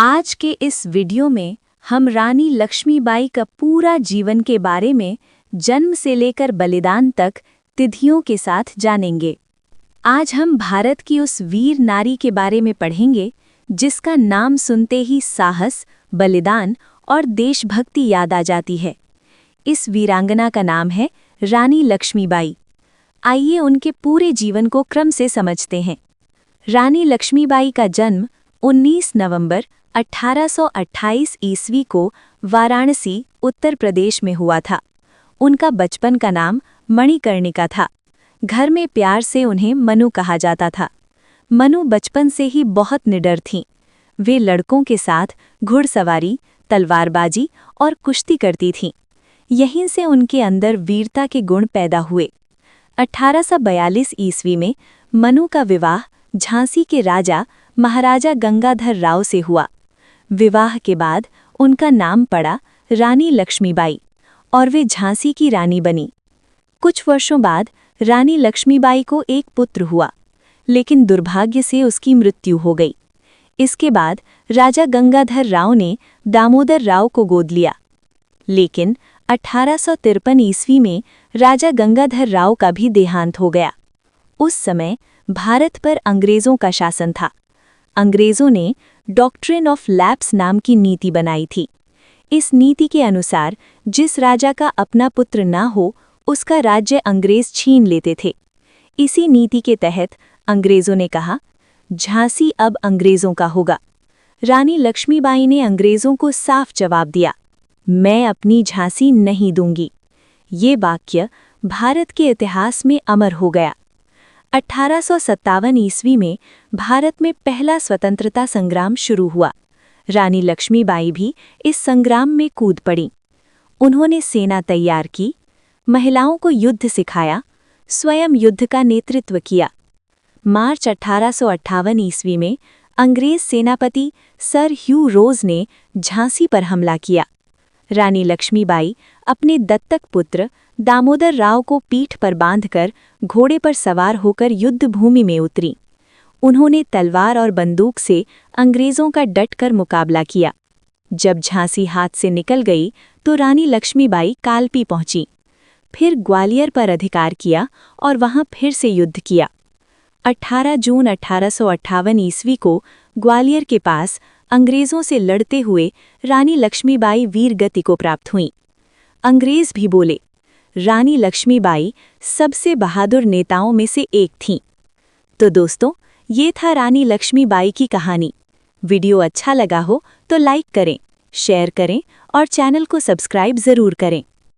आज के इस वीडियो में हम रानी लक्ष्मीबाई का पूरा जीवन के बारे में जन्म से लेकर बलिदान तक तिथियों के साथ जानेंगे। आज हम भारत की उस वीर नारी के बारे में पढ़ेंगे जिसका नाम सुनते ही साहस, बलिदान और देशभक्ति याद आ जाती है। इस वीरांगना का नाम है रानी लक्ष्मीबाई। आइए उनके पूरे जीवन को क्रम से समझते हैं। रानी लक्ष्मीबाई का जन्म 19 नवंबर 1828 ईस्वी को वाराणसी, उत्तर प्रदेश में हुआ था। उनका बचपन का नाम मणिकर्णिका था। घर में प्यार से उन्हें मनु कहा जाता था। मनु बचपन से ही बहुत निडर थीं। वे लड़कों के साथ घुड़सवारी, तलवारबाजी और कुश्ती करती थीं। यहीं से उनके अंदर वीरता के गुण पैदा हुए। 1842 ईस्वी में मनु का विवाह झांसी के राजा महाराजा गंगाधर राव से हुआ। विवाह के बाद उनका नाम पड़ा रानी लक्ष्मीबाई और वे झांसी की रानी बनी। कुछ वर्षों बाद रानी लक्ष्मीबाई को एक पुत्र हुआ, लेकिन दुर्भाग्य से उसकी मृत्यु हो गई। इसके बाद राजा गंगाधर राव ने दामोदर राव को गोद लिया। लेकिन 1853 ईस्वी में राजा गंगाधर राव का भी देहांत हो गया। उस समय भारत पर अंग्रेजों का शासन था। अंग्रेजों ने डॉक्ट्रिन ऑफ लैप्स नाम की नीति बनाई थी। इस नीति के अनुसार जिस राजा का अपना पुत्र ना हो, उसका राज्य अंग्रेज छीन लेते थे। इसी नीति के तहत अंग्रेजों ने कहा, झांसी अब अंग्रेजों का होगा। रानी लक्ष्मीबाई ने अंग्रेजों को साफ जवाब दिया, मैं अपनी झांसी नहीं दूंगी। ये वाक्य भारत के इतिहास में अमर हो गया। 1857 ईस्वी में भारत में पहला स्वतंत्रता संग्राम शुरू हुआ। रानी लक्ष्मीबाई भी इस संग्राम में कूद पड़ीं। उन्होंने सेना तैयार की, महिलाओं को युद्ध सिखाया, स्वयं युद्ध का नेतृत्व किया। मार्च 1858 ईस्वी में अंग्रेज सेनापति सर ह्यू रोज ने झांसी पर हमला किया। रानी लक्ष्मीबाई अपने दत्तक पुत्र दामोदर राव को पीठ पर बांधकर घोड़े पर सवार होकर युद्ध भूमि में उतरी। उन्होंने तलवार और बंदूक से अंग्रेजों का डटकर मुकाबला किया। जब झांसी हाथ से निकल गई तो रानी लक्ष्मीबाई कालपी पहुंची। फिर ग्वालियर पर अधिकार किया और वहां फिर से युद्ध किया। 18 जून 1858 ईस्वी को ग्वालियर के पास अंग्रेजों से लड़ते हुए रानी लक्ष्मीबाई वीर गति को प्राप्त हुईं। अंग्रेज भी बोले, रानी लक्ष्मीबाई सबसे बहादुर नेताओं में से एक थीं। तो दोस्तों, ये था रानी लक्ष्मीबाई की कहानी। वीडियो अच्छा लगा हो तो लाइक करें, शेयर करें और चैनल को सब्सक्राइब ज़रूर करें।